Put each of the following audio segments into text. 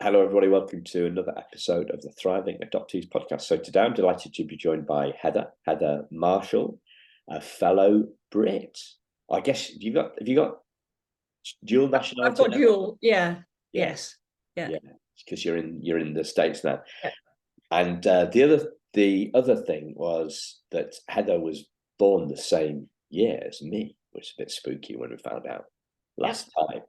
Hello, everybody. Welcome to another episode of the Thriving Adoptees podcast. So today I'm delighted to be joined by Heather Marshall, a fellow Brit. I guess have you got dual nationality? I've got dual, yeah. Yes. Yeah. Because you're in the States now. Yeah. And the other thing was that Heather was born the same year as me, which is a bit spooky when we found out last time.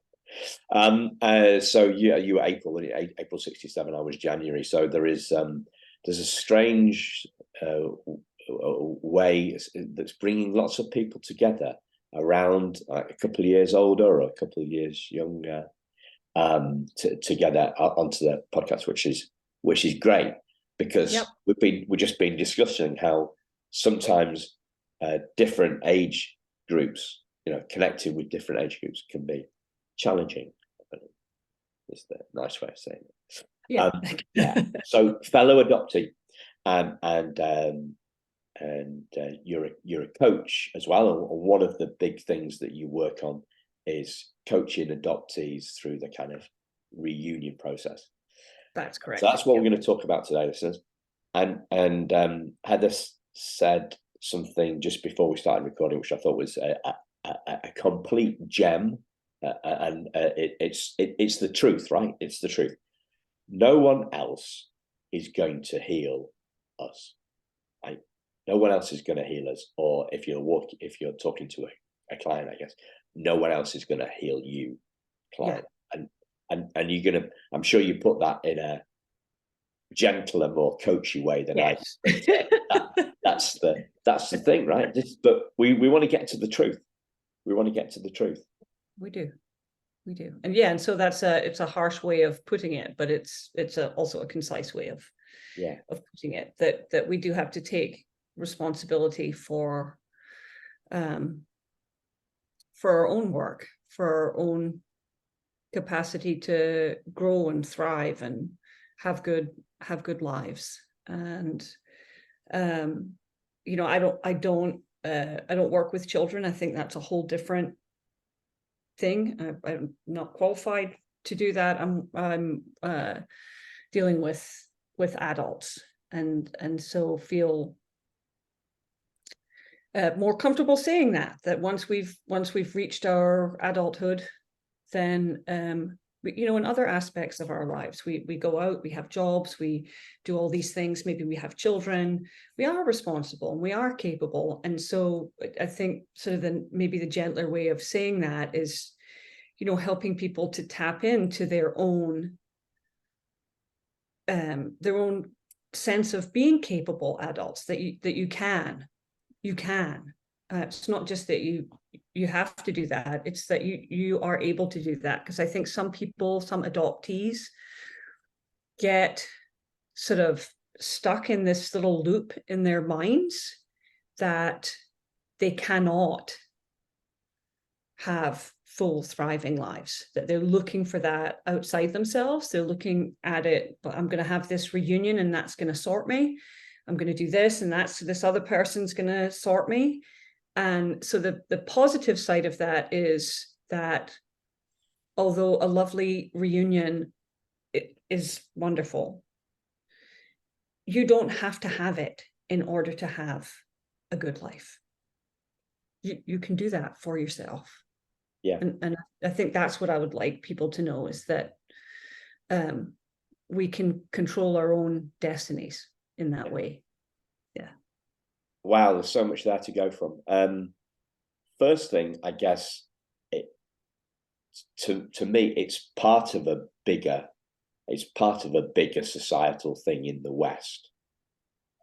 So you were April 67. I was January. So there's a strange way that's bringing lots of people together around a couple of years older or a couple of years younger, together onto the podcast, which is great because we've just been discussing how sometimes different age groups, connecting with different age groups can be challenging. Is the nice way of saying it. So fellow adoptee, and you're a coach as well. And one of the big things that you work on is coaching adoptees through the kind of reunion process. That's correct. So that's what we're going to talk about today, listeners. And Heather said something just before we started recording, which I thought was a complete gem. It's the truth, right? It's the truth. No one else is going to heal us. Right? No one else is going to heal us. Or if you're talking to a client, I guess, no one else is going to heal you, client. Yeah. And you're going to, I'm sure you put that in a gentler, more coachy way than I. That's the thing, right? But we want to get to the truth. We want to get to the truth. We do. And so it's a harsh way of putting it, but it's also a concise way of putting it, that we do have to take responsibility for our own work, for our own capacity to grow and thrive and have good lives. And I don't work with children. I think that's a whole different thing. I'm not qualified to do that. I'm dealing with adults, and so feel more comfortable saying that once we've reached our adulthood, then in other aspects of our lives, we go out, we have jobs, we do all these things, maybe we have children, we are responsible and we are capable. And so I think sort of maybe the gentler way of saying that is, helping people to tap into their own sense of being capable adults, that you can. It's not just that you have to do that, it's that you are able to do that. Because I think some adoptees get sort of stuck in this little loop in their minds that they cannot have full thriving lives, that they're looking for that outside themselves. They're looking at it, but I'm going to have this reunion and that's going to sort me. I'm going to do this and this other person's going to sort me. And so the positive side of that is that although a lovely reunion is wonderful, you don't have to have it in order to have a good life. You can do that for yourself. Yeah. And I think that's what I would like people to know, is that we can control our own destinies in that way. Yeah. Wow, there's so much there to go from. First thing, I guess, to me, it's part of a bigger societal thing in the West,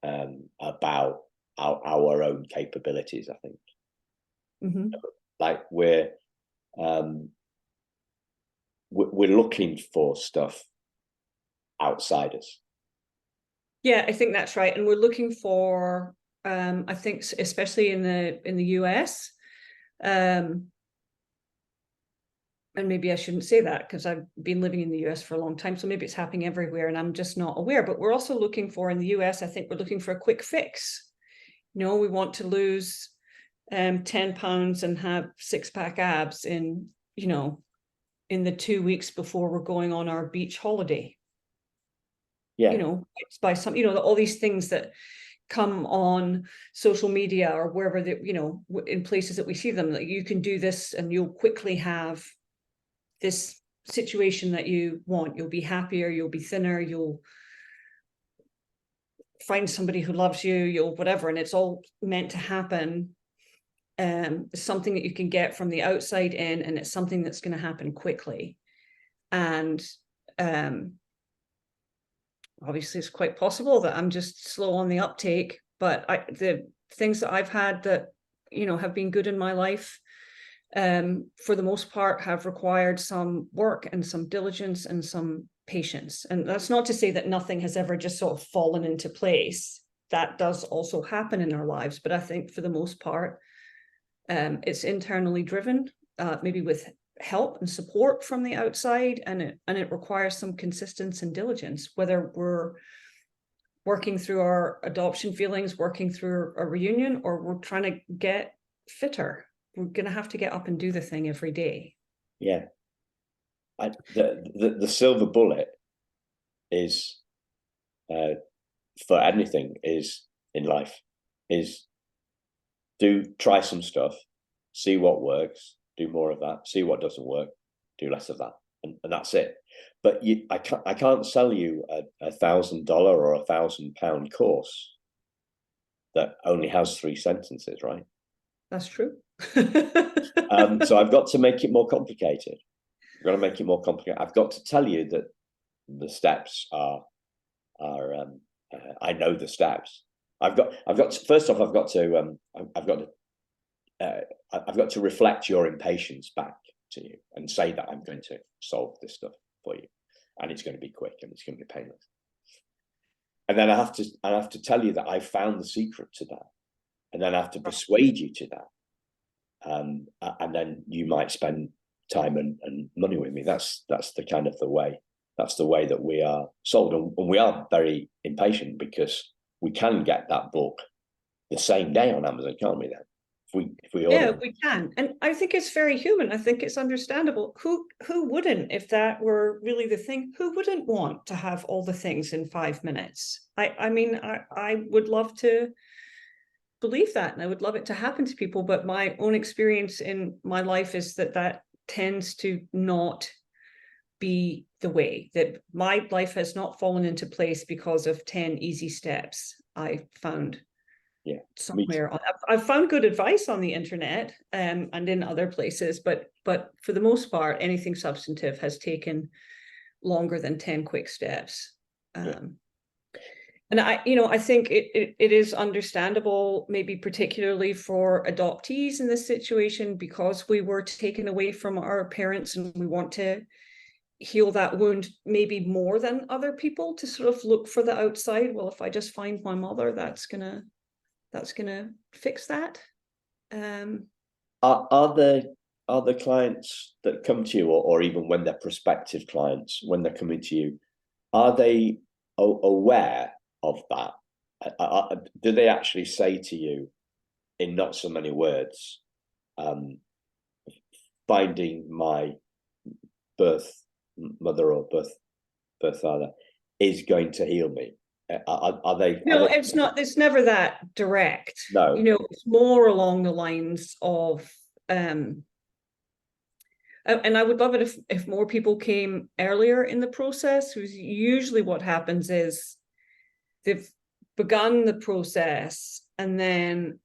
about our own capabilities, I think. Mm-hmm. Like we're looking for stuff outside us. Yeah, I think that's right. And we're looking for, I think, especially in the US, and maybe I shouldn't say that because I've been living in the US for a long time, so maybe it's happening everywhere and I'm just not aware. But we're also looking for, in the US, I think we're looking for a quick fix. We want to lose 10 pounds and have 6-pack abs in in the 2 weeks before we're going on our beach holiday. Yeah. You know, it's by some, you know, all these things that come on social media or wherever that, you know, in places that we see them, that you can do this and you'll quickly have this situation that you want. You'll be happier, you'll be thinner, you'll find somebody who loves you, you'll whatever, and it's all meant to happen. Something that you can get from the outside in, and it's something that's going to happen quickly. And obviously it's quite possible that I'm just slow on the uptake, but the things that I've had that, you know, have been good in my life, for the most part, have required some work and some diligence and some patience. And that's not to say that nothing has ever just sort of fallen into place. That does also happen in our lives, but I think for the most part, it's internally driven, maybe with help and support from the outside, and it requires some consistency and diligence, whether we're working through our adoption feelings, working through a reunion, or we're trying to get fitter. We're going to have to get up and do the thing every day. Yeah. The silver bullet is, for anything, is in life, is try some stuff, see what works, do more of that, see what doesn't work, do less of that, and that's it. But I can't sell you a $1,000 or £1,000 course that only has 3 sentences, right? That's true. So I've got to make it more complicated. I've got to make it more complicated. I've got to tell you that the steps are I know the steps. I've got to, first off, I've got to reflect your impatience back to you and say that I'm going to solve this stuff for you, and it's going to be quick and it's going to be painless. And then I have to tell you that I found the secret to that, and then I have to persuade you to that. And then you might spend time and money with me. That's the kind of the way. That's the way that we are sold, and we are very impatient because we can get that book the same day on Amazon, can't we? Then, if we order. Yeah, we can, and I think it's very human. I think it's understandable. Who wouldn't, if that were really the thing? Who wouldn't want to have all the things in 5 minutes? I mean, I would love to believe that, and I would love it to happen to people, but my own experience in my life is that tends to not be the way. That my life has not fallen into place because of 10 easy steps I found somewhere. I've found good advice on the internet, and in other places, but for the most part, anything substantive has taken longer than 10 quick steps. And I think it is understandable, maybe particularly for adoptees in this situation, because we were taken away from our parents and we want to heal that wound maybe more than other people, to sort of look for the outside. Well, if I just find my mother, that's gonna fix that. Are the clients that come to you, or even when they're prospective clients, when they're coming to you, are they aware of that? Do they actually say to you, in not so many words, finding my birth mother or birth father is going to heal me? Are they? No, it's not. It's never that direct. No, it's more along the lines of, and I would love it if more people came earlier in the process. Usually, what happens is they've begun the process and then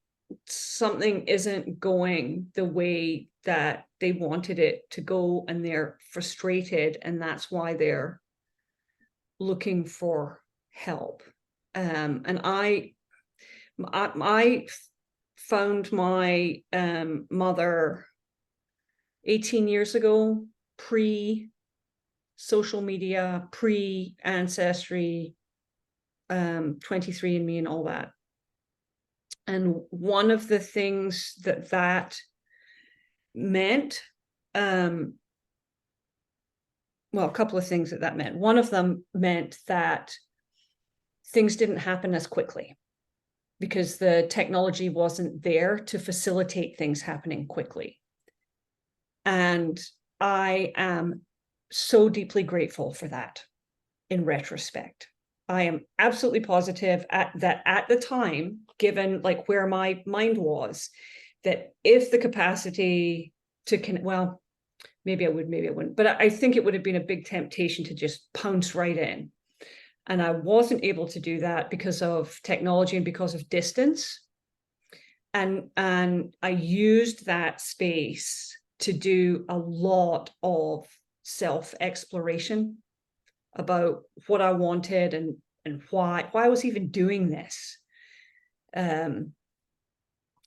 something isn't going the way that they wanted it to go, and they're frustrated, and that's why they're looking for help. And I found my mother 18 years ago, pre-social media, pre-ancestry, 23andMe and all that. And one of the things that meant, well, a couple of things that meant. One of them meant that things didn't happen as quickly because the technology wasn't there to facilitate things happening quickly. And I am so deeply grateful for that in retrospect. I am absolutely positive at the time, given like where my mind was, that if the capacity to well, maybe I would, maybe I wouldn't, but I think it would have been a big temptation to just pounce right in. And I wasn't able to do that because of technology and because of distance. And I used that space to do a lot of self-exploration about what I wanted and why I was even doing this. You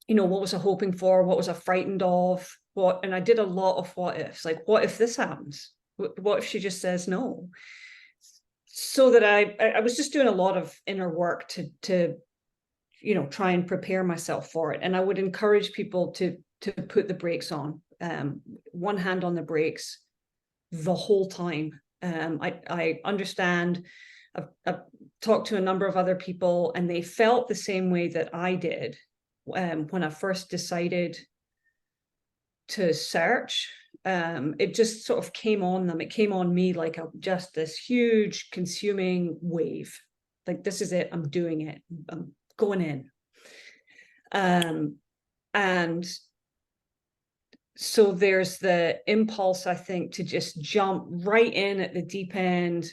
know, what was I hoping for? What was I frightened of? And I did a lot of what ifs, like, what if this happens? What if she just says no? So that I was just doing a lot of inner work to you know, try and prepare myself for it. And I would encourage people to put the brakes on, one hand on the brakes the whole time. I understand. I've talked to a number of other people, and they felt the same way that I did when I first decided to search. It just sort of came on them. It came on me like just this huge consuming wave. Like, this is it. I'm doing it. I'm going in. And so there's the impulse, I think, to just jump right in at the deep end,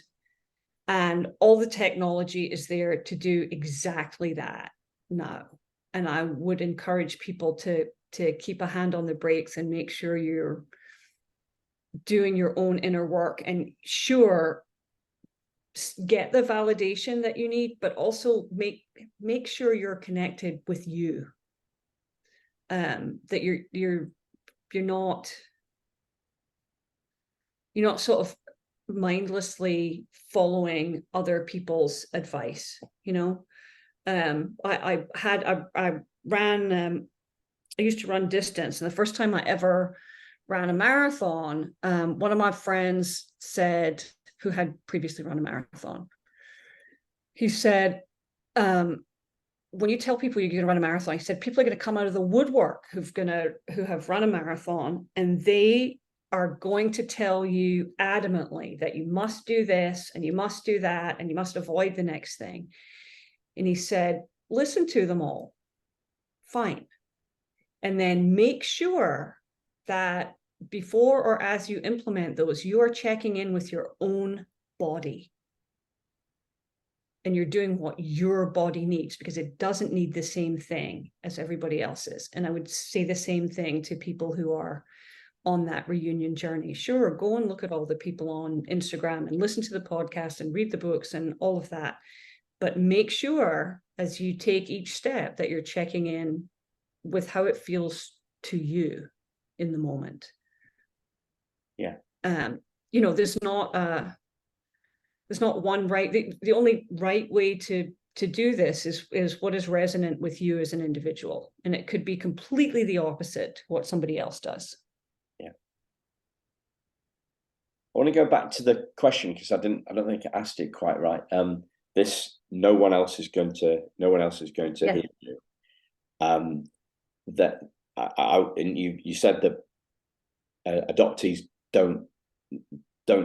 and all the technology is there to do exactly that now. And I would encourage people to keep a hand on the brakes and make sure you're doing your own inner work, and sure, get the validation that you need, but also make sure you're connected with you. That you're not sort of mindlessly following other people's advice, you know. I used to run distance, and the first time I ever ran a marathon, one of my friends said, who had previously run a marathon, he said, when you tell people you're going to run a marathon, he said, people are going to come out of the woodwork who have run a marathon, and they are going to tell you adamantly that you must do this and you must do that and you must avoid the next thing. And he said, listen to them all. Fine. And then make sure that before or as you implement those, you are checking in with your own body. And you're doing what your body needs, because it doesn't need the same thing as everybody else's. And I would say the same thing to people who are on that reunion journey. Sure, go and look at all the people on Instagram and listen to the podcast and read the books and all of that. But make sure as you take each step that you're checking in with how it feels to you in the moment. Yeah. You know, there's not one right. The only right way to do this is what is resonant with you as an individual, and it could be completely the opposite to what somebody else does. Yeah. I want to go back to the question, because I don't think I asked it quite right. This no one else is going to Yeah. hear you. That and you said that adoptees don't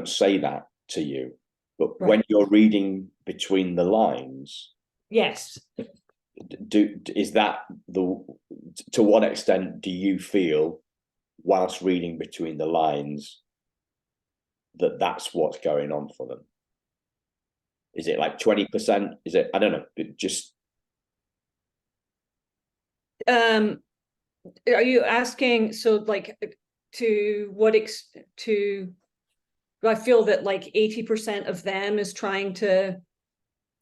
say that to you. But Right. when you're reading between the lines, Yes. Is that to what extent do you feel, whilst reading between the lines, that that's what's going on for them? Is it like 20%? Is it, I don't know, just are you asking, so like, to what do I feel that like 80% of them is trying to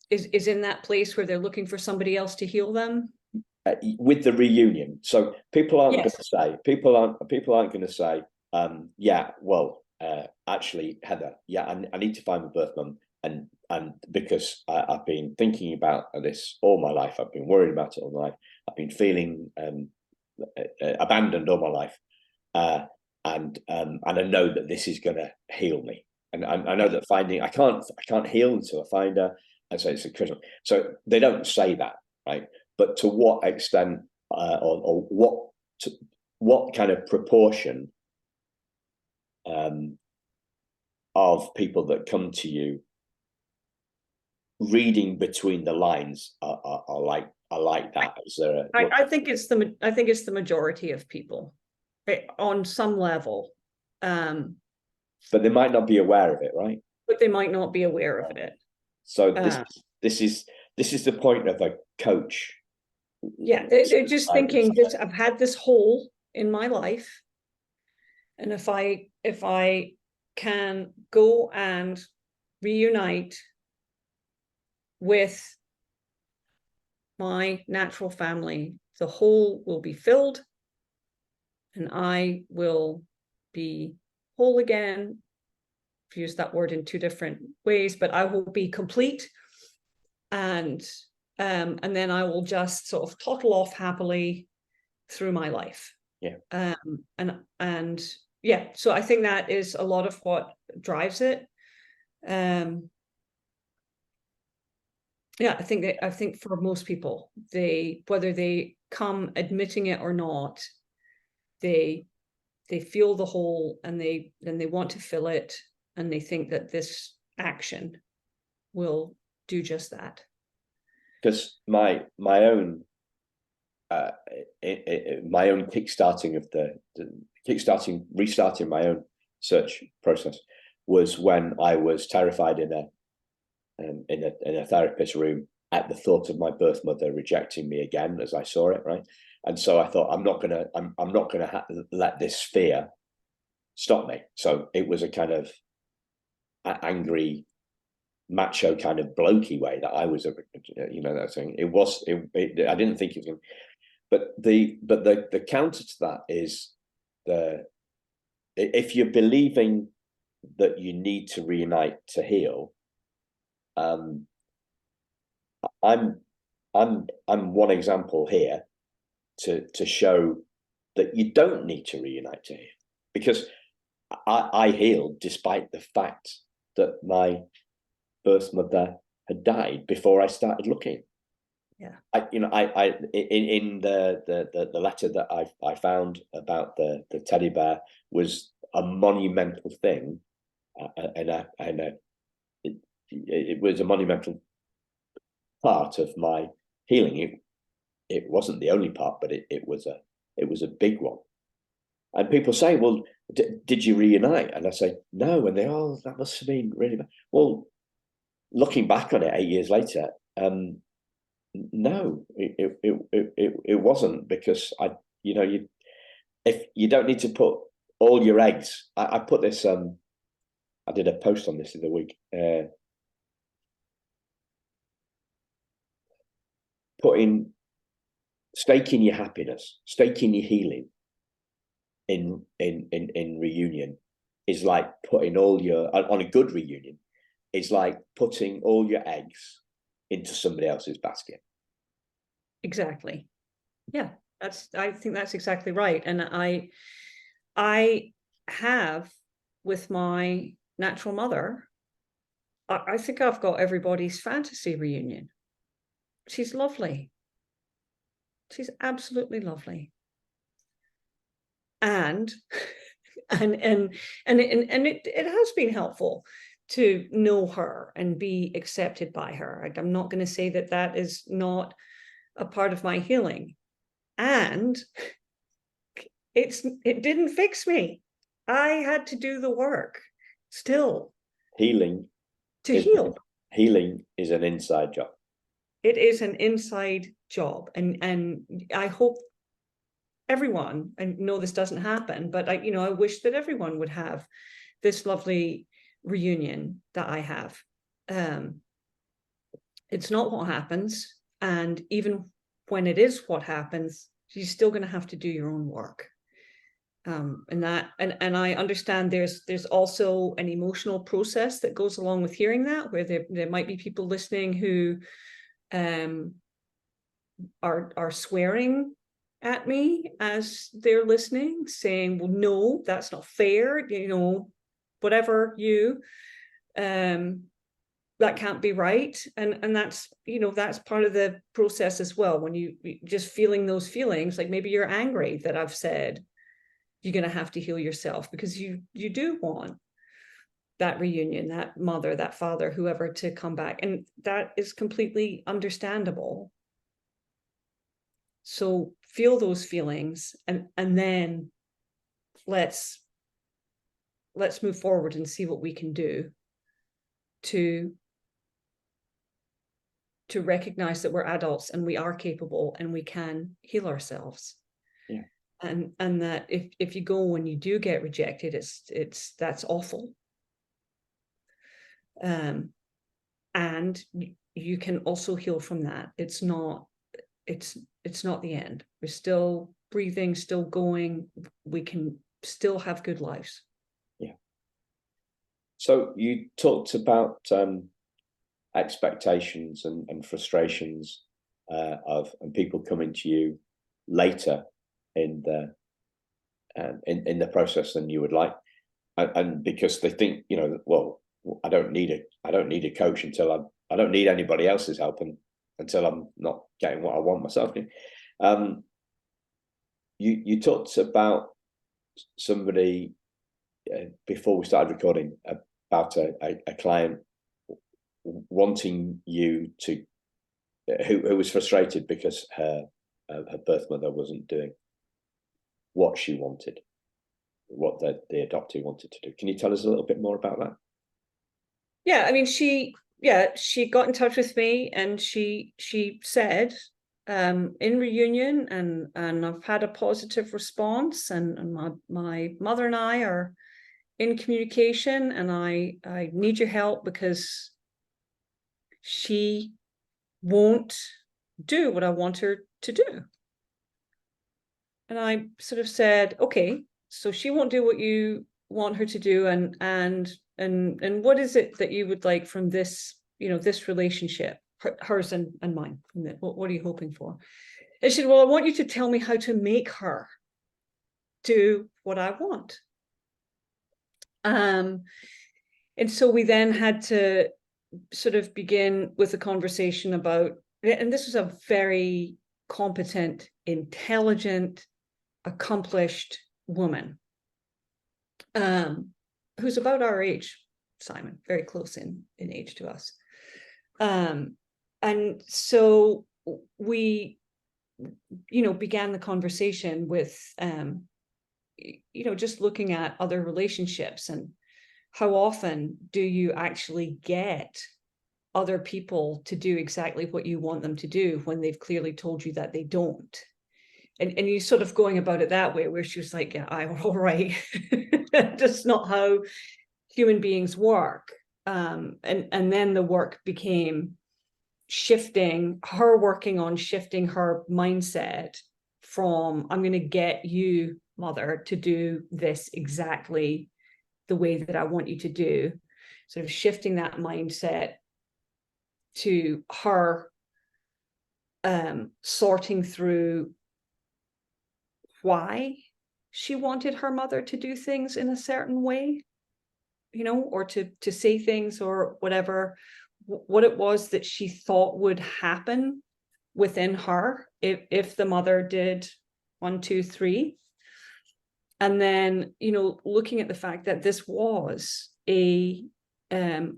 is in that place where they're looking for somebody else to heal them? With the reunion, so people aren't Yes. going to say, people aren't going to say, yeah, well, actually, Heather, yeah, I need to find my birth mum, and because I've been thinking about this all my life, I've been worried about it all my life, I've been feeling abandoned all my life, and I know that this is going to heal me, and I know that I can't heal until I find her, and so it's a critical. So they don't say that, right? But to what extent, or what kind of proportion of people that come to you, reading between the lines are like that. Is there I think it's the majority of people on some level. But they might not be aware of it, right? But they might not be aware of it. So this is the point of a coach. Yeah, they're just thinking that I've had this hole in my life, and if I can go and reunite with my natural family, the hole will be filled, and I will be whole again. I've used that word in two different ways, but I will be complete, and then I will just sort of toddle off happily through my life. Yeah. And yeah, so I think that is a lot of what drives it. Yeah, I think for most people, whether they come admitting it or not, they feel the hole, and they want to fill it, and they think that this action will do just that. Because my own restarting my own search process was when I was terrified in a therapist room at the thought of my birth mother rejecting me again as I saw it, right? And so I thought, I'm not gonna let this fear stop me. So it was a kind of angry, macho kind of blokey way that I was, that thing. I didn't think it was, but the counter to that is if you're believing that you need to reunite to heal, I'm one example here to show that you don't need to reunite to heal, because I healed despite the fact that my birth mother had died before I started looking. Yeah. In the letter that I found about the teddy bear was a monumental thing, and it was a monumental part of my healing. It wasn't the only part, but it was a big one. And people say, well, did you reunite? And I say, no. And they, oh, that must have been really bad. Well, looking back on it 8 years later, no, it wasn't, because if you don't need to put all your eggs. I put this. I did a post on this in the week. Staking your happiness, staking your healing in reunion is like putting all your, on a good reunion, is like putting all your eggs into somebody else's basket. Exactly. Yeah, I think that's exactly right. And I have, with my natural mother, I think I've got everybody's fantasy reunion. She's lovely. She's absolutely lovely. And it has been helpful to know her and be accepted by her. I'm not going to say that is not a part of my healing. And it didn't fix me. I had to do the work still. Healing is an inside job. It is an inside job, and I hope everyone, I know this doesn't happen, but I wish that everyone would have this lovely reunion that I have. It's not what happens, and even when it is what happens, you're still going to have to do your own work. And I understand there's also an emotional process that goes along with hearing that, where there might be people listening who are swearing at me as they're listening, saying, well, no, that's not fair, whatever that can't be right. And that's that's part of the process as well, when you just feeling those feelings, like maybe you're angry that I've said you're going to have to heal yourself, because you do want that reunion, that mother, that father, whoever, to come back. And that is completely understandable. So feel those feelings, and then let's move forward and see what we can do to recognize that we're adults and we are capable and we can heal ourselves. Yeah. And that if you go and you do get rejected, that's awful. And you can also heal from that. It's not the end. We're still breathing, still going. We can still have good lives. Yeah. So you talked about expectations and frustrations of people coming to you later in the process than you would like, and because they think, well, I don't need a coach until I don't need anybody else's help until I'm not getting what I want myself. You talked about somebody before we started recording about a client wanting you to, who was frustrated because her birth mother wasn't doing what she wanted, what the adoptee wanted to do. Can you tell us a little bit more about that? Yeah, I mean, she got in touch with me, and she said, in reunion, and I've had a positive response, and my mother and I are in communication, and I need your help because she won't do what I want her to do. And I sort of said, okay, so she won't do what you want her to do, and what is it that you would like from this, this relationship, hers and mine? What are you hoping for? And she said, well, I want you to tell me how to make her do what I want. And so we then had to sort of begin with a conversation about, and this was a very competent, intelligent, accomplished woman, who's about our age, Simon, very close in age to us. And so we, began the conversation with, just looking at other relationships, and how often do you actually get other people to do exactly what you want them to do when they've clearly told you that they don't? And you sort of going about it that way, where she was like, yeah, all right. That's not how human beings work. And then the work became working on shifting her mindset from, I'm going to get you, mother, to do this exactly the way that I want you to do, sort of shifting that mindset to her sorting through why she wanted her mother to do things in a certain way, or to say things or whatever, what it was that she thought would happen within her if the mother did 1, 2, 3. And then, looking at the fact that this was a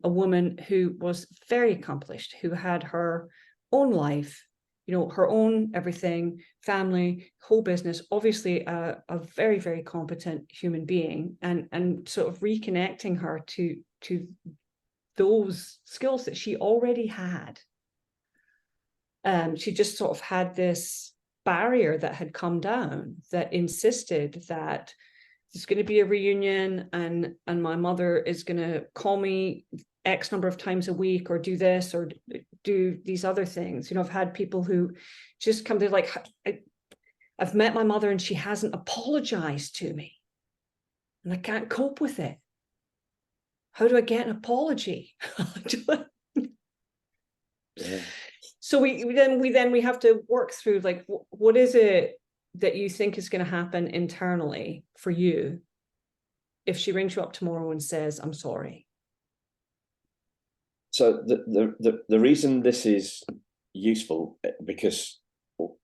woman who was very accomplished, who had her own life, her own everything, family, whole business, obviously a very, very competent human being, and sort of reconnecting her to those skills that she already had. She just sort of had this barrier that had come down that insisted that there's going to be a reunion, and my mother is going to call me X number of times a week, or do this or do these other things. I've had people who just come to, like, I've met my mother and she hasn't apologized to me, and I can't cope with it. How do I get an apology? Yeah. So we have to work through, like, what is it that you think is going to happen internally for you if she rings you up tomorrow and says, I'm sorry? So the reason this is useful, because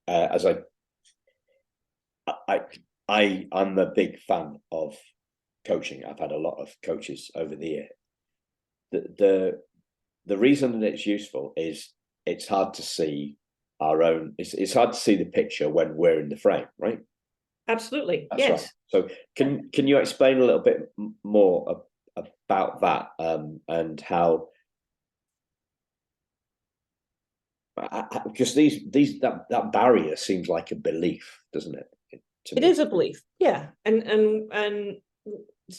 as I'm a big fan of coaching. I've had a lot of coaches over the year. The reason that it's useful is it's hard to see our own. It's hard to see the picture when we're in the frame, right? Absolutely. That's Yes. right. So can you explain a little bit more about that, and how? Because that barrier seems like a belief, doesn't it? It is a belief. Yeah. And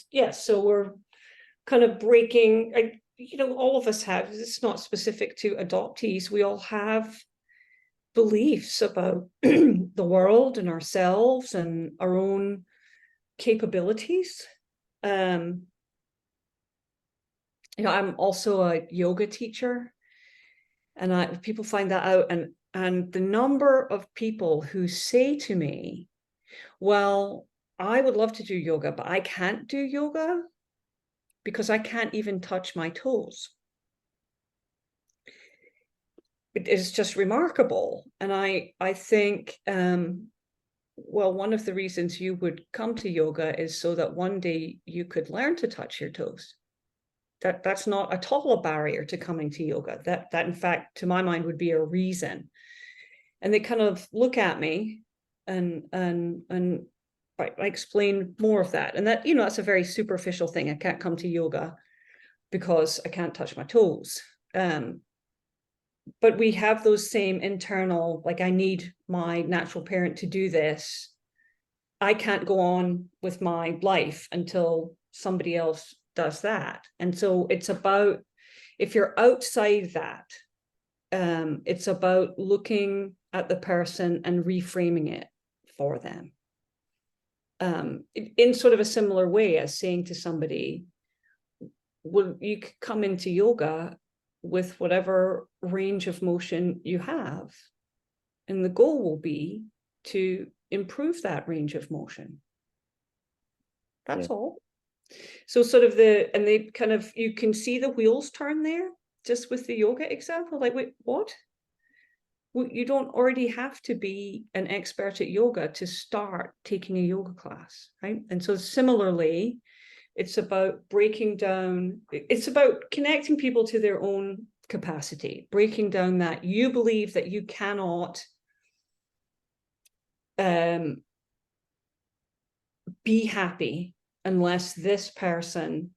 yeah, so we're kind of breaking, all of us have, it's not specific to adoptees, we all have beliefs about the world and ourselves and our own capabilities. I'm also a yoga teacher, and people find that out, and the number of people who say to me, well, I would love to do yoga, but I can't do yoga because I can't even touch my toes. It is just remarkable. And I think, well, one of the reasons you would come to yoga is so that one day you could learn to touch your toes. That's not at all a barrier to coming to yoga. That in fact, to my mind, would be a reason. And they kind of look at me and I explain more of that. And that, that's a very superficial thing. I can't come to yoga because I can't touch my toes. But we have those same internal, like, I need my natural parent to do this. I can't go on with my life until somebody else does that. And so it's about, if you're outside that, it's about looking at the person and reframing it for them. In sort of a similar way as saying to somebody, well, you could come into yoga with whatever range of motion you have, and the goal will be to improve that range of motion. That's all. So sort of and they kind of, you can see the wheels turn there just with the yoga example. Like, wait, what? Well, you don't already have to be an expert at yoga to start taking a yoga class, right? And so similarly, it's about breaking down, it's about connecting people to their own capacity, breaking down that you believe that you cannot be happy unless this person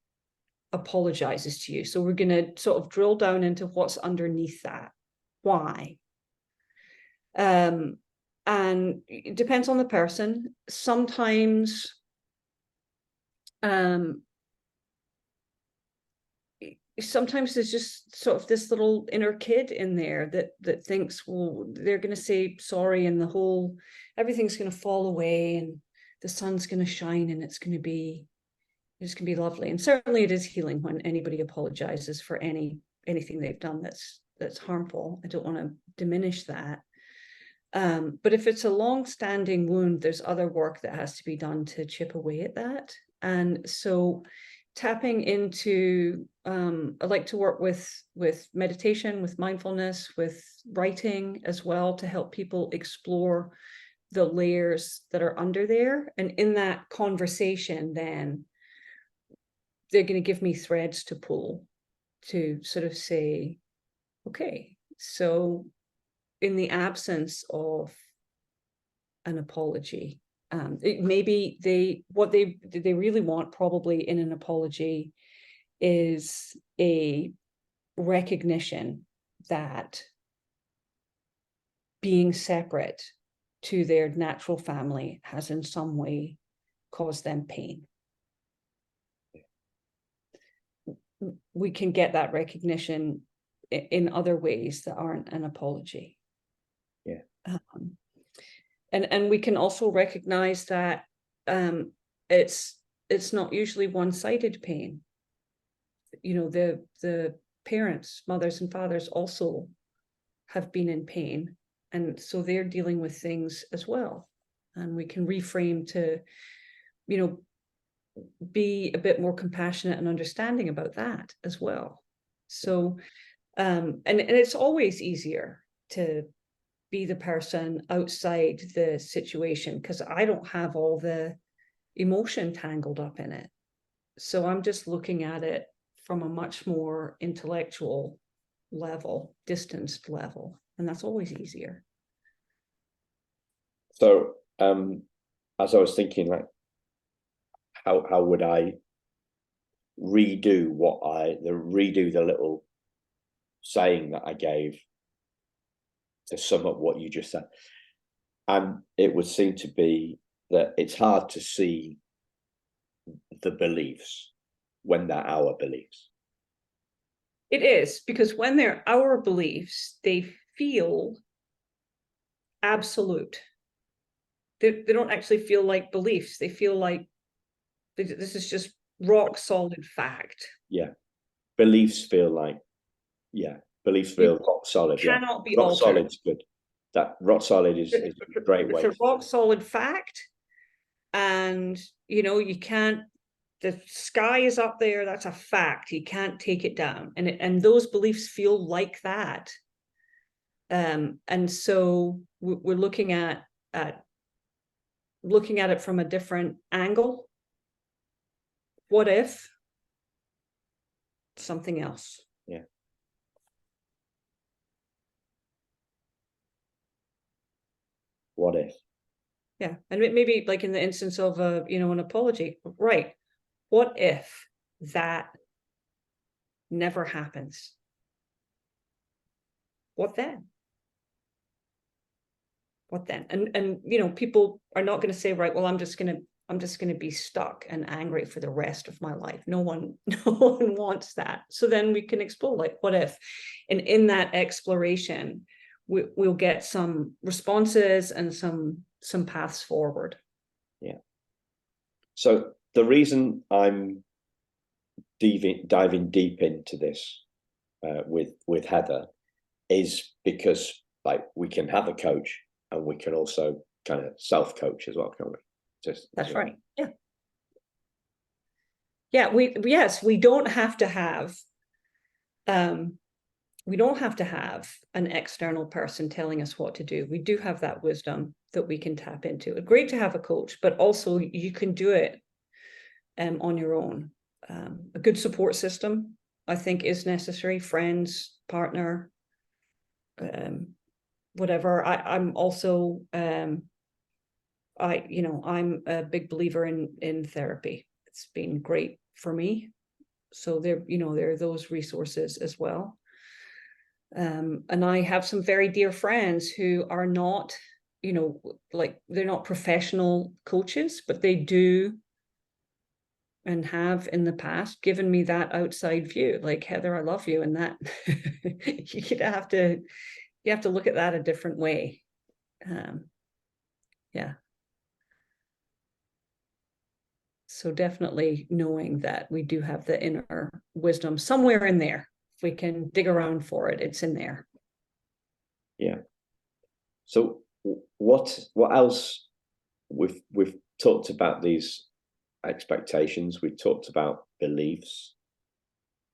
apologizes to you. So we're going to sort of drill down into what's underneath that. Why? And it depends on the person. Sometimes there's just sort of this little inner kid in there that thinks, well, they're going to say sorry and everything's going to fall away and the sun's going to shine and it's going to be lovely. And certainly it is healing when anybody apologizes for anything they've done that's harmful. I don't want to diminish that. But if it's a long-standing wound, there's other work that has to be done to chip away at that. And so tapping into, I like to work with meditation, with mindfulness, with writing as well, to help people explore the layers that are under there. And in that conversation, then they're going to give me threads to pull to sort of say, okay, so in the absence of an apology, maybe what they really want probably in an apology is a recognition that being separate to their natural family has in some way caused them pain. We can get that recognition in other ways that aren't an apology. Yeah. And we can also recognize that it's not usually one-sided pain. The parents, mothers and fathers, also have been in pain, and so they're dealing with things as well. And we can reframe to, be a bit more compassionate and understanding about that as well. So, and it's always easier to be the person outside the situation, because I don't have all the emotion tangled up in it. So I'm just looking at it from a much more intellectual level, distanced level, and that's always easier. So as I was thinking, like, how would I redo the little saying that I gave to sum up what you just said? And it would seem to be that it's hard to see the beliefs when they're our beliefs. It is, because when they're our beliefs, they feel absolute. They don't actually feel like beliefs. They feel like this is just rock solid fact. Yeah. Beliefs feel like, beliefs feel rock solid. Cannot be rock altered. solid's good. That rock solid is a great way. It's a rock solid fact. And, you can't, the sky is up there. That's a fact. You can't take it down. And those beliefs feel like that. And so we're looking at it from a different angle. What if something else? Yeah. What if? Yeah. And maybe like in the instance of an apology, right? What if that never happens? What then? What then? And people are not going to say, right, well, I'm just going to be stuck and angry for the rest of my life. No one wants that. So then we can explore, like, what if? And in that exploration, we'll get some responses and some paths forward. Yeah. So the reason I'm diving deep into this with Heather is because, like, we can have a coach and we can also kind of self-coach as well, can't we? That's right. Yeah. Yeah. We don't have to have an external person telling us what to do. We do have that wisdom that we can tap into. It's great to have a coach, but also you can do it on your own. A good support system, I think, is necessary. Friends, partner, whatever. I'm also I'm a big believer in therapy. It's been great for me. So there are those resources as well. And I have some very dear friends who are not, like, they're not professional coaches, but they do and have in the past given me that outside view. Like, Heather, I love you, and that you have to look at that a different way. Yeah. So definitely knowing that we do have the inner wisdom somewhere in there. If we can dig around for it, it's in there. Yeah. So what else? We've talked about these expectations. We've talked about beliefs.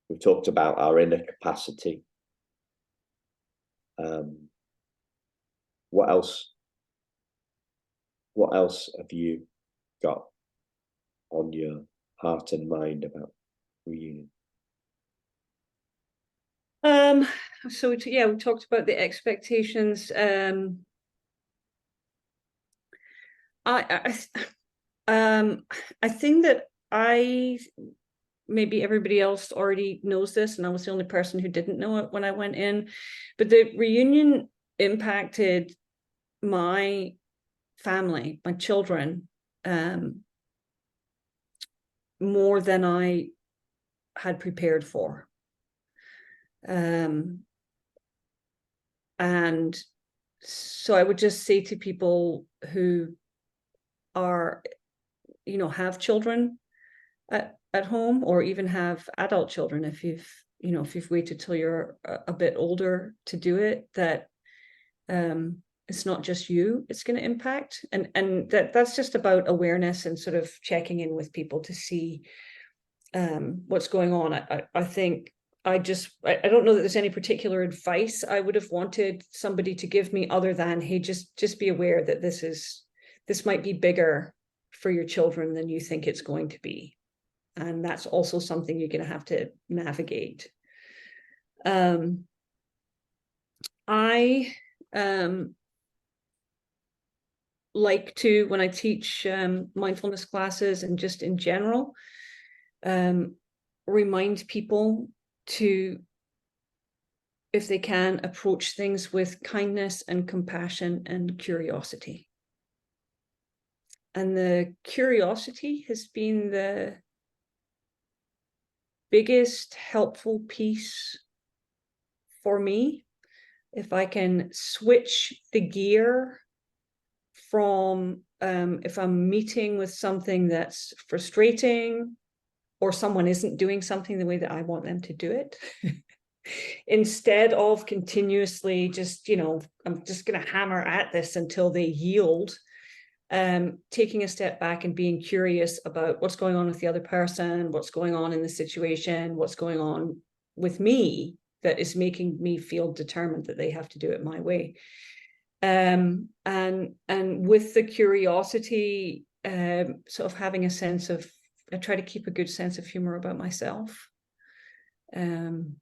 We've talked about our inner capacity. What else? What else have you got on your heart and mind about reunion? So we talked about the expectations. I think that maybe everybody else already knows this, and I was the only person who didn't know it when I went in, but the reunion impacted my family, my children, more than I had prepared for. And so I would just say to people who are, have children at home, or even have adult children, if you've waited till you're a bit older to do it, that it's not just you it's going to impact, and that's just about awareness and sort of checking in with people to see what's going on. I think I don't know that there's any particular advice I would have wanted somebody to give me other than, hey, just be aware that this might be bigger for your children than you think it's going to be. And that's also something you're going to have to navigate. I like to, when I teach mindfulness classes and just in general, remind people to, if they can, approach things with kindness and compassion and curiosity. And the curiosity has been the biggest helpful piece for me. If I can switch the gear from if I'm meeting with something that's frustrating, or someone isn't doing something the way that I want them to do it, instead of continuously just, I'm just going to hammer at this until they yield, taking a step back and being curious about what's going on with the other person, what's going on in the situation, what's going on with me that is making me feel determined that they have to do it my way. And with the curiosity, sort of having a sense of, I try to keep a good sense of humor about myself. And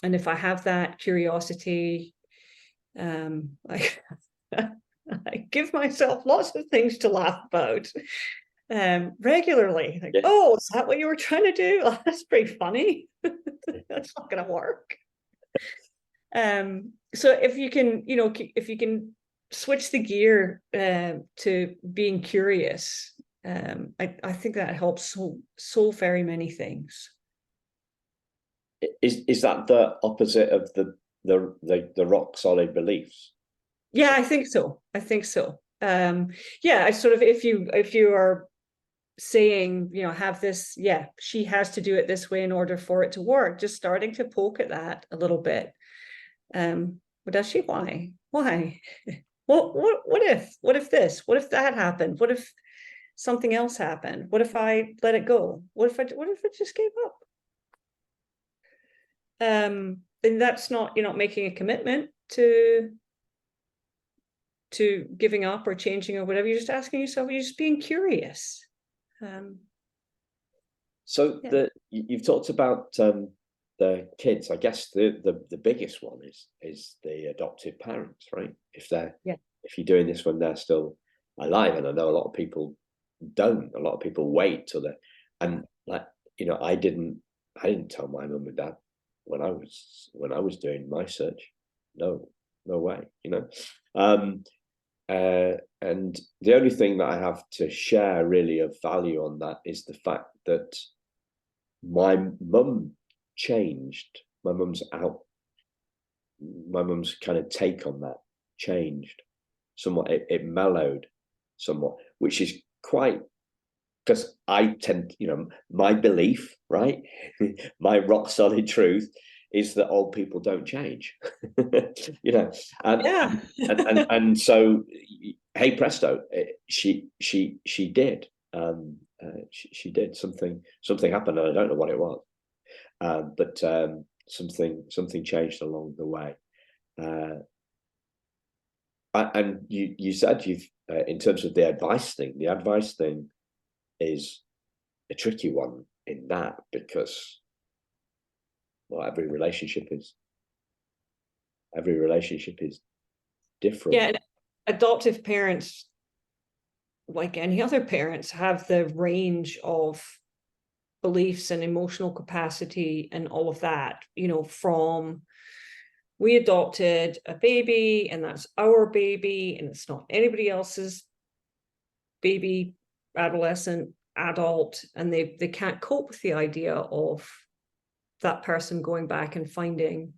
if I have that curiosity, I give myself lots of things to laugh about regularly. Like, yeah. Oh, is that what you were trying to do? Oh, that's pretty funny. That's not going to work. So if you can switch the gear to being curious, I think that helps so very many things. Is that the opposite of the rock solid beliefs? Yeah, I think so. Yeah, I sort of, if you are saying, have this, yeah, she has to do it this way in order for it to work, just starting to poke at that a little bit. But does she? Why? What if this? What if that happened? What if something else happened? What if I let it go? What if I just gave up? And that's not, you're not making a commitment to giving up or changing or whatever. You're just asking yourself, you're just being curious. So yeah. You've talked about the kids. I guess the biggest one is the adoptive parents, right? If you're doing this when they're still alive, and I know a lot of people don't. A lot of people wait till and I didn't tell my mum and dad when I was doing my search. No way, and the only thing that I have to share really of value on that is the fact that my mum changed. My mum's kind of take on that changed somewhat. It mellowed somewhat, which is quite, because I tend, my belief, right, my rock solid truth is that old people don't change. And so, hey presto, she did. She did something happened, and I don't know what it was, but something changed along the way. And you said you've in terms of the advice thing is a tricky one in that, because every relationship is different. Yeah, and adoptive parents, like any other parents, have the range of beliefs and emotional capacity and all of that, from we adopted a baby and that's our baby and it's not anybody else's baby, adolescent, adult, and they can't cope with the idea of that person going back and finding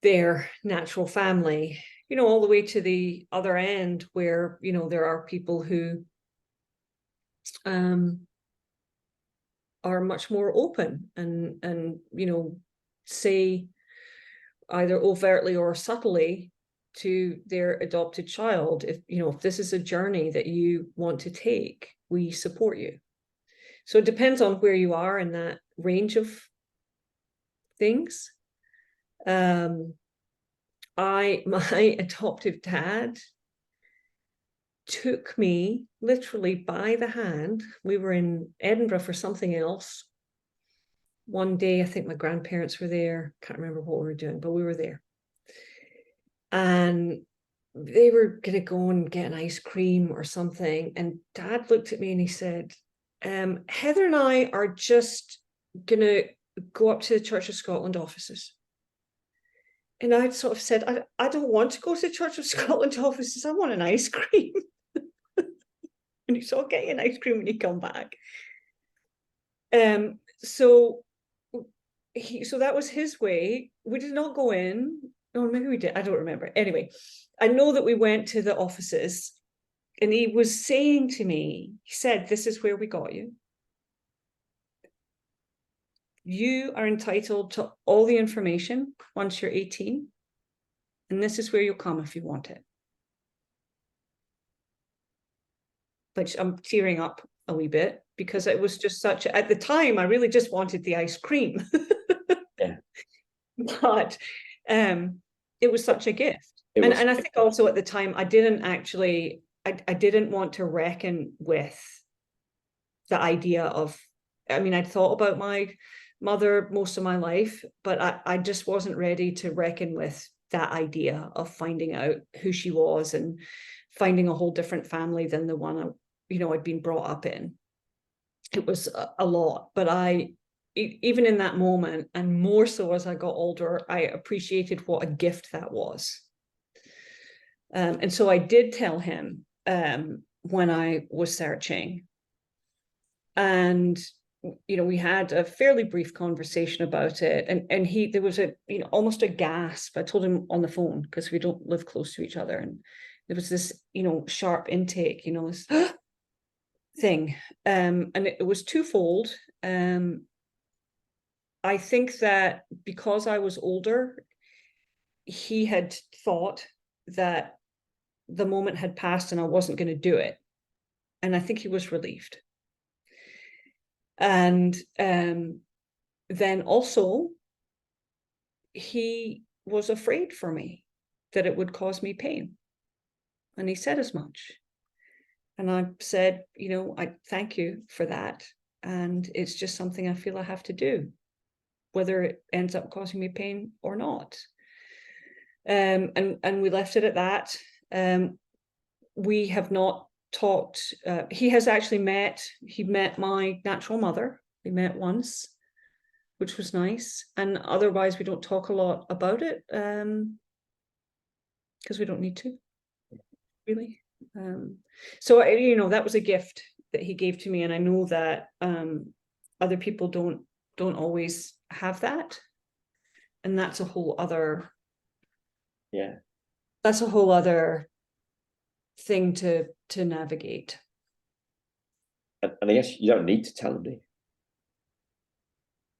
their natural family, all the way to the other end where, there are people who are much more open and say either overtly or subtly to their adopted child, if this is a journey that you want to take, we support you. So it depends on where you are in that range of things. My adoptive dad took me literally by the hand. We were in Edinburgh for something else. One day, I think my grandparents were there. Can't remember what we were doing, but we were there. And they were going to go and get an ice cream or something. And Dad looked at me and he said, Heather and I are just going to go up to the Church of Scotland offices. And I sort of said, I don't want to go to the Church of Scotland offices. I want an ice cream. And he said, I'll get you an ice cream when you come back. So that was his way. We did not go in. Oh, maybe we did. I don't remember. Anyway, I know that we went to the offices and he was saying to me, he said, this is where we got you. You are entitled to all the information once you're 18. And this is where you'll come if you want it. Which I'm tearing up a wee bit because it was just such, at the time, I really just wanted the ice cream. Yeah. But it was such a gift. And I think also at the time, I didn't want to reckon with the idea of, I mean, I'd thought about my mother most of my life, but I just wasn't ready to reckon with that idea of finding out who she was and finding a whole different family than the one I'd been brought up in. It was a lot, but even in that moment, and more so as I got older, I appreciated what a gift that was. And so I did tell him when I was searching. And, we had a fairly brief conversation about it. And there was almost a gasp. I told him on the phone because we don't live close to each other. And there was this, sharp intake, this thing. And it was twofold. I think that because I was older, he had thought that the moment had passed and I wasn't going to do it. And I think he was relieved. And then also, he was afraid for me that it would cause me pain. And he said as much. And I said, I thank you for that. And it's just something I feel I have to do, whether it ends up causing me pain or not. And we left it at that. We have not talked. He has actually met my natural mother. We met once, which was nice. And otherwise, we don't talk a lot about it because we don't need to, really. So that was a gift that he gave to me, and I know that other people don't always have that, and that's a whole other thing to navigate. And I guess you don't need to tell them, do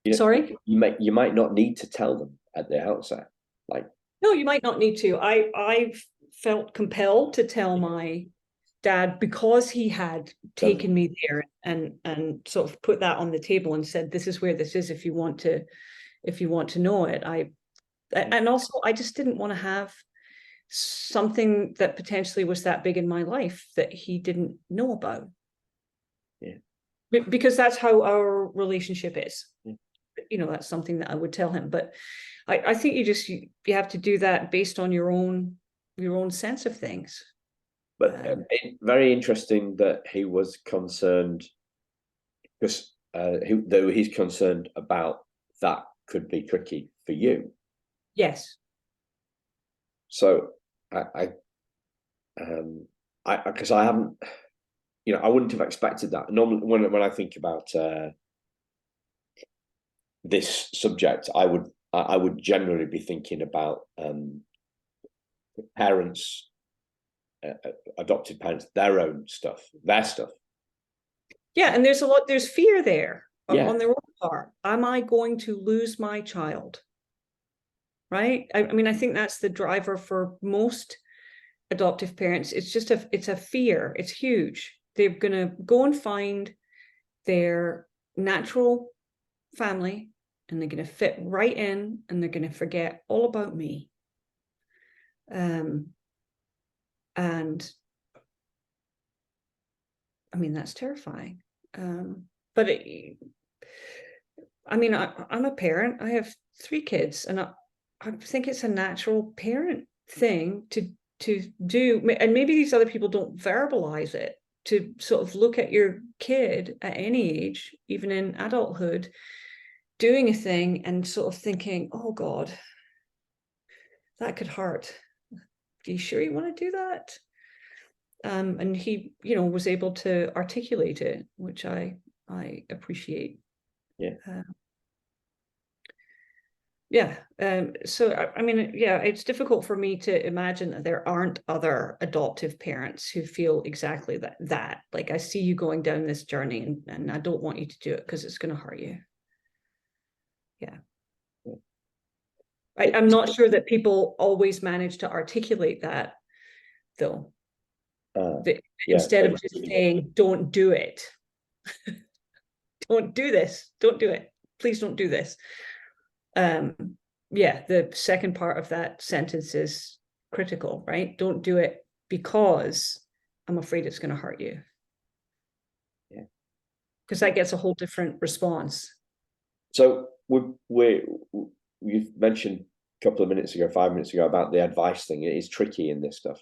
you? Sorry? You might not need to tell them at the outset. No, you might not need to. I felt compelled to tell my dad because he had taken me there and sort of put that on the table and said, this is where this is if you want to know it. And also I just didn't want to have something that potentially was that big in my life that he didn't know about. Yeah. Because that's how our relationship is. Yeah. That's something that I would tell him. But I think you have to do that based on your own sense of things. But very interesting that he was concerned, because though he's concerned about that could be tricky for you. Yes. So because I haven't, I wouldn't have expected that. Normally, when I think about this subject, I would generally be thinking about parents, adopted parents, their stuff. Yeah, and there's fear there on their own part. Am I going to lose my child? Right? I mean, I think that's the driver for most adoptive parents. It's a fear. It's huge. They're going to go and find their natural family and they're going to fit right in, and they're going to forget all about me. And I mean, that's terrifying. But I mean, I'm a parent. I have 3 kids, and I think it's a natural parent thing to do. And maybe these other people don't verbalize it, to sort of look at your kid at any age, even in adulthood, doing a thing and sort of thinking, oh God, that could hurt. Are you sure you want to do that? And he, was able to articulate it, which I appreciate. Yeah. So I mean, yeah, it's difficult for me to imagine that there aren't other adoptive parents who feel exactly that. Like, I see you going down this journey, and I don't want you to do it because it's going to hurt you. Yeah. I'm not sure that people always manage to articulate that, though. Instead of just saying, don't do it. Don't do this. Don't do it. Please don't do this. The second part of that sentence is critical, right? Don't do it because I'm afraid it's going to hurt you. Yeah. Because that gets a whole different response. So you've mentioned a couple of minutes ago, 5 minutes ago, about the advice thing. It is tricky in this stuff.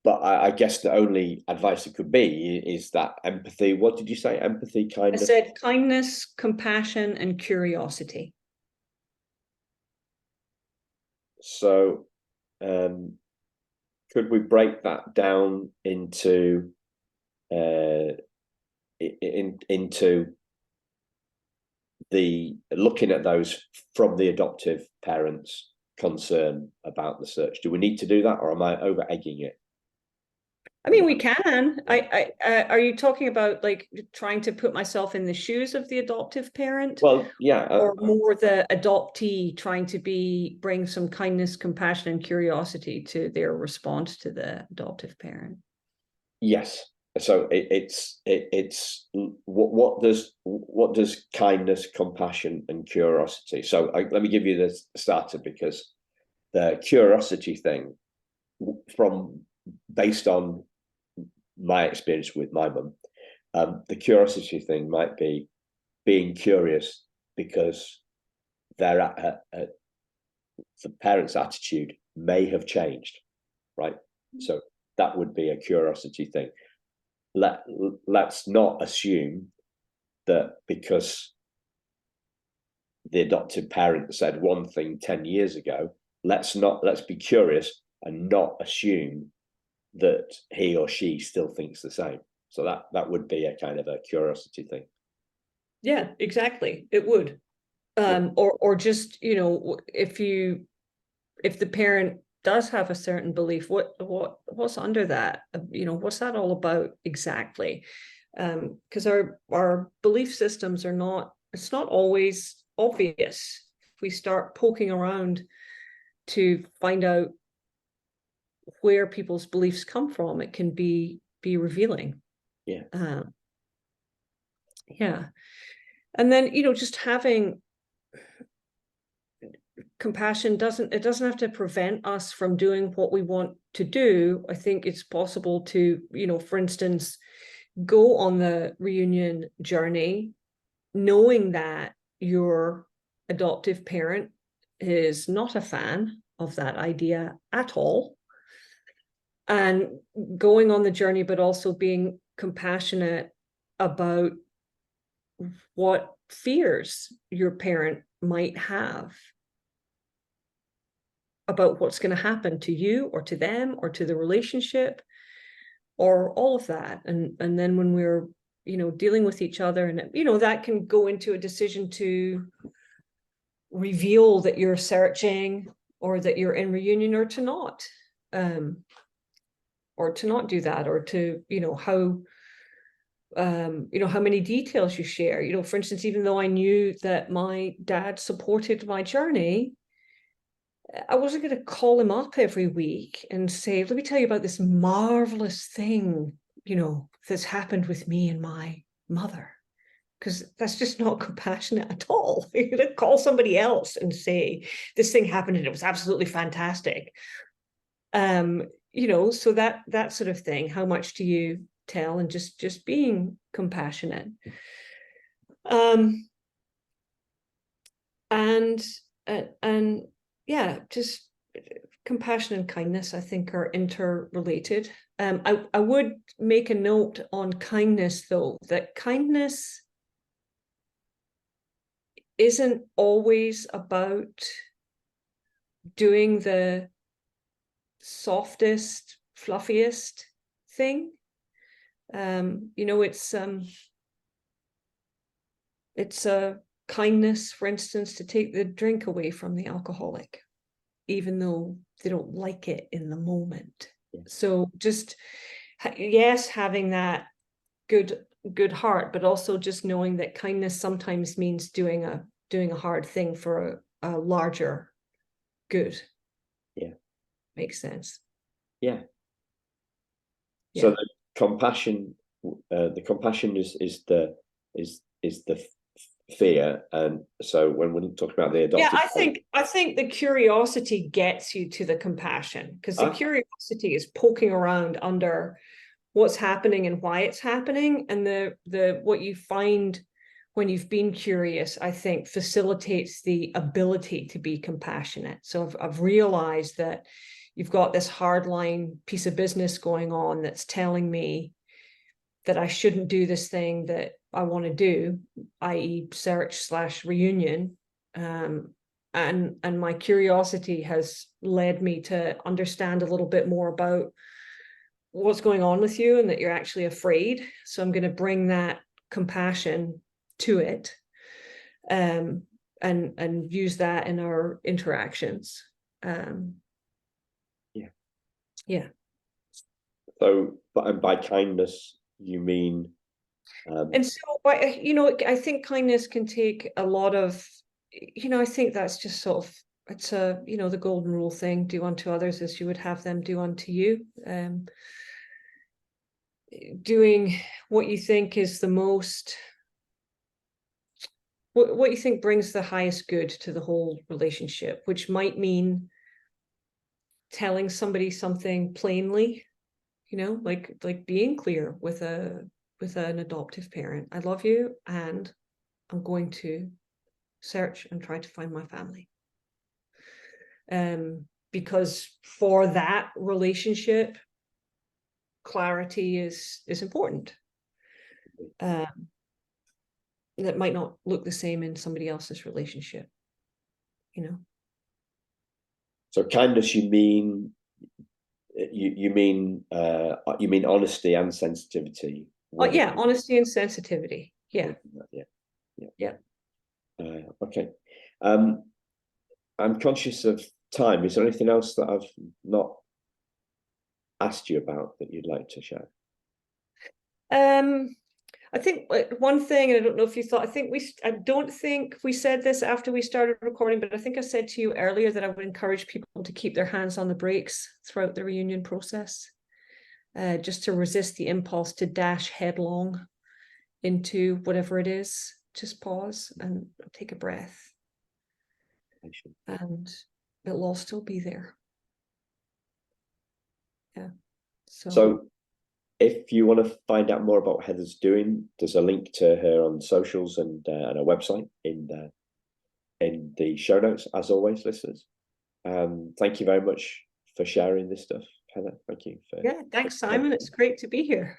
But I guess the only advice it could be is that empathy. What did you say? Empathy, kindness? I said kindness, compassion, and curiosity. So could we break that down into the looking at those from the adoptive parents' concern about the search? Do we need to do that, or am I over egging it? I mean, we can. Are you talking about like trying to put myself in the shoes of the adoptive parent? Well, yeah. Or more the adoptee trying to bring some kindness, compassion, and curiosity to their response to the adoptive parent? Yes. So it's what does kindness, compassion, and curiosity? So let me give you the starter, because the curiosity thing, based on my experience with my mum, the curiosity thing might be being curious because the parents' attitude may have changed, right? So that would be a curiosity thing. Let's not assume that because the adoptive parent said one thing 10 years ago, let's be curious and not assume that he or she still thinks the same. So that would be a kind of a curiosity thing. Yeah, exactly. It would. Or just, if the parent does have a certain belief, what's under that? What's that all about exactly? Because our belief systems it's not always obvious. If we start poking around to find out where people's beliefs come from, it can be revealing. Yeah. And then, just having compassion doesn't have to prevent us from doing what we want to do. I think it's possible to, for instance, go on the reunion journey knowing that your adoptive parent is not a fan of that idea at all, and going on the journey, but also being compassionate about what fears your parent might have about what's going to happen to you or to them or to the relationship or all of that. And then when we're, dealing with each other, and, that can go into a decision to reveal that you're searching or that you're in reunion, or to not do that, or to, how many details you share. For instance, even though I knew that my dad supported my journey, I wasn't going to call him up every week and say, let me tell you about this marvelous thing, that's happened with me and my mother. because that's just not compassionate at all. You're going to call somebody else and say, this thing happened and it was absolutely fantastic. You know, so that sort of thing. How much do you tell? And just being compassionate. And yeah, just compassion and kindness, I think, are interrelated. I would make a note on kindness, though, that kindness isn't always about doing the softest, fluffiest thing. You know, it's a kindness, for instance, to take the drink away from the alcoholic, even though they don't like it in the moment. Yeah. So just, yes, having that good heart, but also just knowing that kindness sometimes means doing a hard thing for a larger good. Yeah, makes sense. Yeah. Yeah. So the compassion is the fear, and so when we're talking about the adopted, I think the curiosity gets you to the compassion, because the curiosity is poking around under what's happening and why it's happening, and the what you find when you've been curious, I think, facilitates the ability to be compassionate. So I've realized that you've got this hardline piece of business going on that's telling me that I shouldn't do this thing that I want to do, i.e. search/reunion. And my curiosity has led me to understand a little bit more about what's going on with you and that you're actually afraid. So I'm going to bring that compassion to it, and use that in our interactions. Yeah. So, and by kindness, you mean? And so, you know, I think kindness can take a lot of, you know, I think that's just sort of, it's a, you know, the golden rule thing: do unto others as you would have them do unto you. Doing what you think is the most, what you think brings the highest good to the whole relationship, which might mean telling somebody something plainly, you know, like being clear with an adoptive parent. I love you, and I'm going to search and try to find my family. Because for that relationship, clarity is important. That might not look the same in somebody else's relationship, you know. So kindness, you mean honesty and sensitivity. Oh yeah, honesty and sensitivity. Yeah. Okay. I'm conscious of time. Is there anything else that I've not asked you about that you'd like to share? I think one thing, and I don't know if you thought, I don't think we said this after we started recording, but I think I said to you earlier that I would encourage people to keep their hands on the brakes throughout the reunion process, just to resist the impulse to dash headlong into whatever it is. Just pause and take a breath, and it'll all still be there. Yeah. So if you want to find out more about what Heather's doing, there's a link to her on socials and a website in the show notes, as always, listeners. Thank you very much for sharing this stuff, Heather. Thank you. Thanks, Simon. It's great to be here.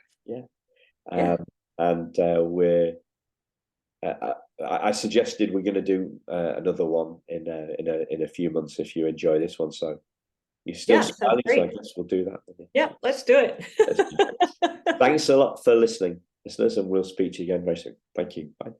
And I suggested we're going to do another one in a few months if you enjoy this one. So you're still smiling, so I guess we'll do that. Yeah, let's do it. Thanks a lot for listening, listeners, and we'll speak to you again very soon. Thank you. Bye.